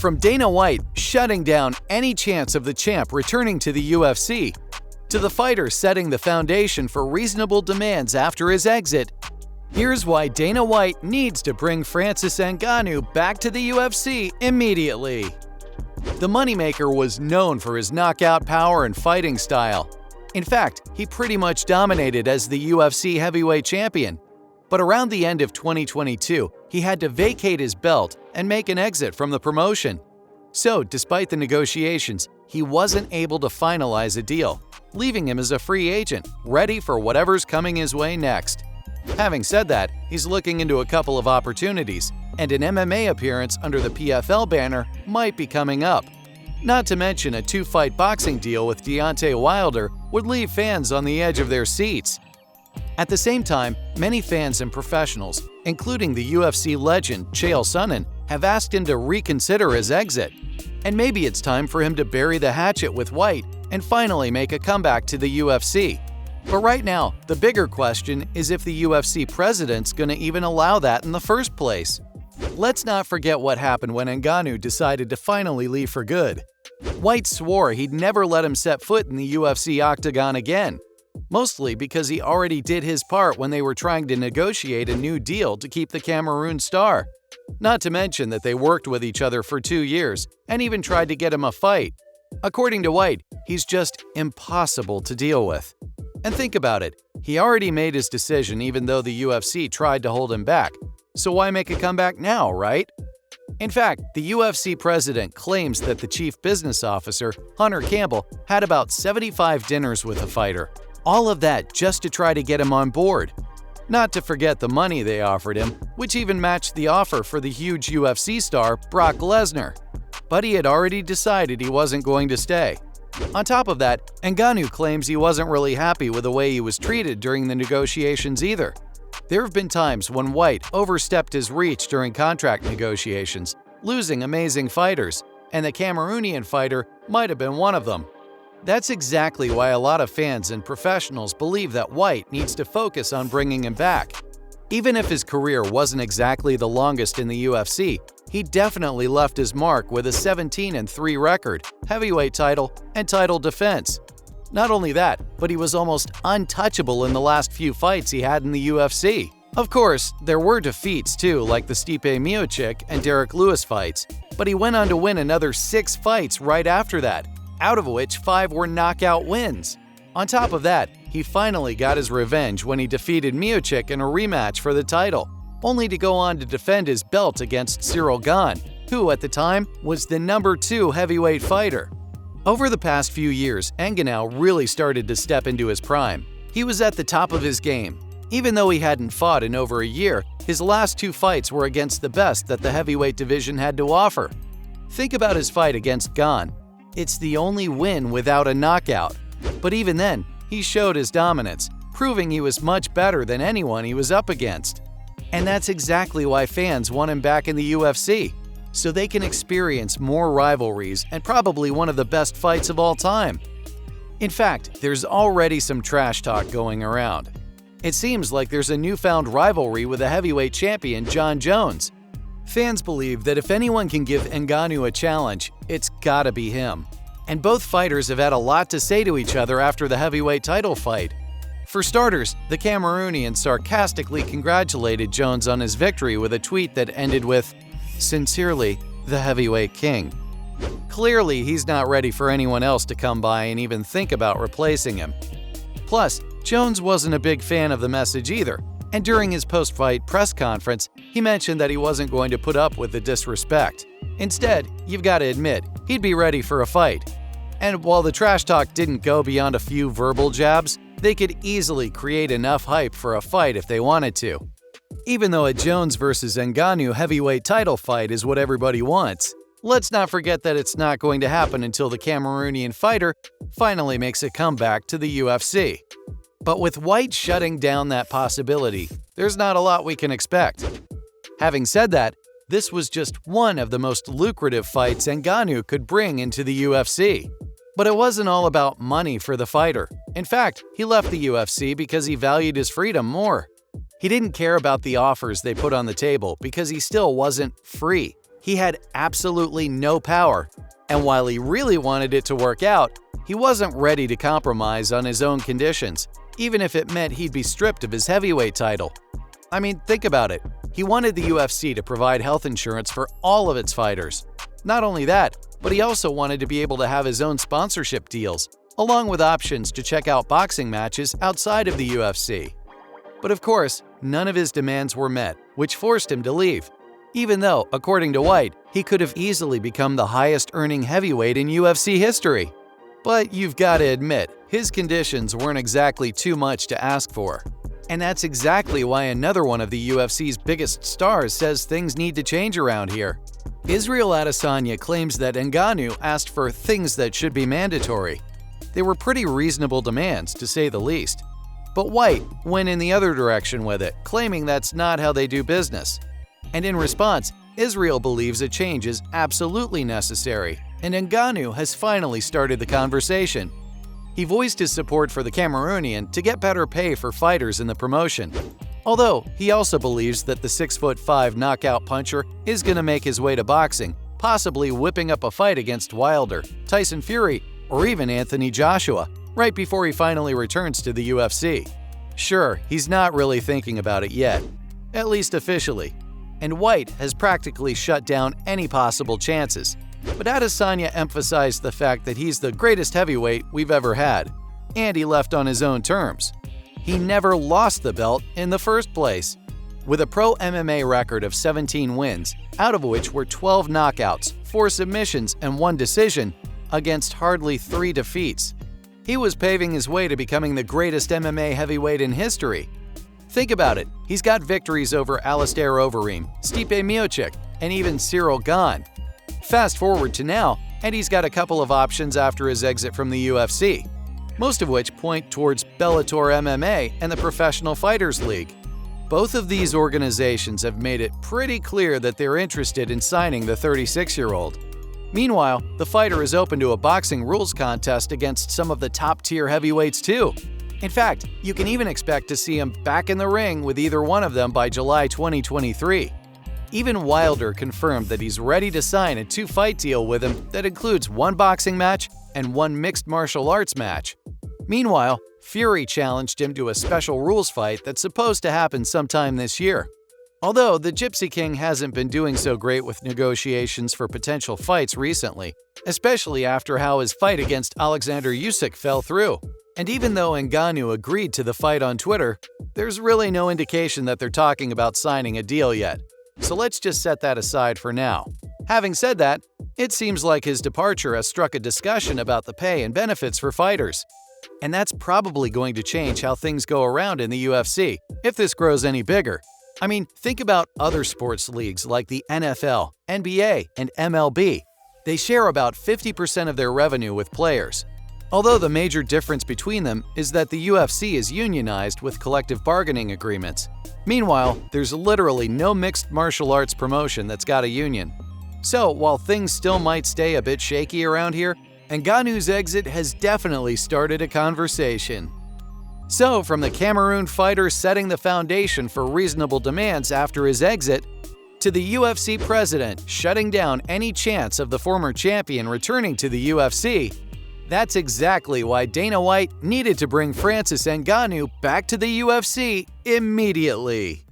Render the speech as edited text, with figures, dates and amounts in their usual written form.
From Dana White shutting down any chance of the champ returning to the UFC, to the fighter setting the foundation for reasonable demands after his exit, here's why Dana White needs to bring Francis Ngannou back to the UFC immediately. The moneymaker was known for his knockout power and fighting style. In fact, he pretty much dominated as the UFC heavyweight champion. But around the end of 2022, he had to vacate his belt and make an exit from the promotion. So, despite the negotiations, he wasn't able to finalize a deal, leaving him as a free agent, ready for whatever's coming his way next. Having said that, he's looking into a couple of opportunities, and an MMA appearance under the PFL banner might be coming up. Not to mention a 2-fight boxing deal with Deontay Wilder would leave fans on the edge of their seats. At the same time, many fans and professionals, including the UFC legend Chael Sonnen, have asked him to reconsider his exit. And maybe it's time for him to bury the hatchet with White and finally make a comeback to the UFC. But right now, the bigger question is if the UFC president's gonna even allow that in the first place. Let's not forget what happened when Ngannou decided to finally leave for good. White swore he'd never let him set foot in the UFC octagon again, mostly because he already did his part when they were trying to negotiate a new deal to keep the Cameroon star. Not to mention that they worked with each other for 2 years and even tried to get him a fight. According to White, he's just impossible to deal with. And think about it, he already made his decision even though the UFC tried to hold him back. So why make a comeback now, right? In fact, the UFC president claims that the chief business officer, Hunter Campbell, had about 75 dinners with the fighter. All of that just to try to get him on board. Not to forget the money they offered him, which even matched the offer for the huge UFC star Brock Lesnar. But he had already decided he wasn't going to stay. On top of that, Ngannou claims he wasn't really happy with the way he was treated during the negotiations either. There have been times when White overstepped his reach during contract negotiations, losing amazing fighters, and the Cameroonian fighter might have been one of them. That's exactly why a lot of fans and professionals believe that White needs to focus on bringing him back. Even if his career wasn't exactly the longest in the UFC, he definitely left his mark with a 17-3 record, heavyweight title, and title defense. Not only that, but he was almost untouchable in the last few fights he had in the UFC. Of course, there were defeats too, like the Stipe Miocic and Derek Lewis fights, but he went on to win another 6 fights right after that, out of which 5 were knockout wins. On top of that, he finally got his revenge when he defeated Miocic in a rematch for the title, only to go on to defend his belt against Cyril Gane, who at the time was the number 2 heavyweight fighter. Over the past few years, Ngannou really started to step into his prime. He was at the top of his game. Even though he hadn't fought in over a year, his last 2 fights were against the best that the heavyweight division had to offer. Think about his fight against Gane. It's the only win without a knockout. But even then, he showed his dominance, proving he was much better than anyone he was up against. And that's exactly why fans want him back in the UFC, so they can experience more rivalries and probably one of the best fights of all time. In fact, there's already some trash talk going around. It seems like there's a newfound rivalry with the heavyweight champion Jon Jones. Fans believe that if anyone can give Ngannou a challenge, it's gotta be him. And both fighters have had a lot to say to each other after the heavyweight title fight. For starters, the Cameroonian sarcastically congratulated Jones on his victory with a tweet that ended with, "Sincerely, the heavyweight king." Clearly, he's not ready for anyone else to come by and even think about replacing him. Plus, Jones wasn't a big fan of the message either, and during his post-fight press conference, he mentioned that he wasn't going to put up with the disrespect. Instead, you've got to admit, he'd be ready for a fight. And while the trash talk didn't go beyond a few verbal jabs, they could easily create enough hype for a fight if they wanted to. Even though a Jones vs. Ngannou heavyweight title fight is what everybody wants, let's not forget that it's not going to happen until the Cameroonian fighter finally makes a comeback to the UFC. But with White shutting down that possibility, there's not a lot we can expect. Having said that, this was just one of the most lucrative fights Ngannou could bring into the UFC. But it wasn't all about money for the fighter. In fact, he left the UFC because he valued his freedom more. He didn't care about the offers they put on the table because he still wasn't free. He had absolutely no power, and while he really wanted it to work out, he wasn't ready to compromise on his own conditions, even if it meant he'd be stripped of his heavyweight title. I mean, think about it. He wanted the UFC to provide health insurance for all of its fighters. Not only that, but he also wanted to be able to have his own sponsorship deals, along with options to check out boxing matches outside of the UFC. But of course, none of his demands were met, which forced him to leave. Even though, according to White, he could have easily become the highest-earning heavyweight in UFC history. But you've got to admit, his conditions weren't exactly too much to ask for. And that's exactly why another one of the UFC's biggest stars says things need to change around here. Israel Adesanya claims that Ngannou asked for things that should be mandatory. They were pretty reasonable demands, to say the least. But White went in the other direction with it, claiming that's not how they do business. And in response, Israel believes a change is absolutely necessary, and Ngannou has finally started the conversation. He voiced his support for the Cameroonian to get better pay for fighters in the promotion. Although, he also believes that the 6'5" knockout puncher is going to make his way to boxing, possibly whipping up a fight against Wilder, Tyson Fury, or even Anthony Joshua, right before he finally returns to the UFC. Sure, he's not really thinking about it yet, at least officially. And White has practically shut down any possible chances. But Adesanya emphasized the fact that he's the greatest heavyweight we've ever had, and he left on his own terms. He never lost the belt in the first place. With a pro MMA record of 17 wins, out of which were 12 knockouts, 4 submissions, and 1 decision, against hardly 3 defeats, he was paving his way to becoming the greatest MMA heavyweight in history. Think about it, he's got victories over Alistair Overeem, Stipe Miocic, and even Cyril Gane. Fast forward to now, and he's got a couple of options after his exit from the UFC, most of which point towards Bellator MMA and the Professional Fighters League. Both of these organizations have made it pretty clear that they're interested in signing the 36-year-old. Meanwhile, the fighter is open to a boxing rules contest against some of the top-tier heavyweights too. In fact, you can even expect to see him back in the ring with either one of them by July 2023. Even Wilder confirmed that he's ready to sign a 2-fight deal with him that includes 1 boxing match and 1 mixed martial arts match. Meanwhile, Fury challenged him to a special rules fight that's supposed to happen sometime this year. Although the Gypsy King hasn't been doing so great with negotiations for potential fights recently, especially after how his fight against Alexander Usyk fell through. And even though Ngannou agreed to the fight on Twitter, there's really no indication that they're talking about signing a deal yet. So let's just set that aside for now. Having said that, it seems like his departure has struck a discussion about the pay and benefits for fighters. And that's probably going to change how things go around in the UFC, if this grows any bigger. I mean, think about other sports leagues like the NFL, NBA, and MLB. They share about 50% of their revenue with players. Although the major difference between them is that the UFC is unionized with collective bargaining agreements. Meanwhile, there's literally no mixed martial arts promotion that's got a union. So, while things still might stay a bit shaky around here, Ngannou's exit has definitely started a conversation. So, from the Cameroon fighter setting the foundation for reasonable demands after his exit, to the UFC president shutting down any chance of the former champion returning to the UFC, that's exactly why Dana White needed to bring Francis Ngannou back to the UFC immediately.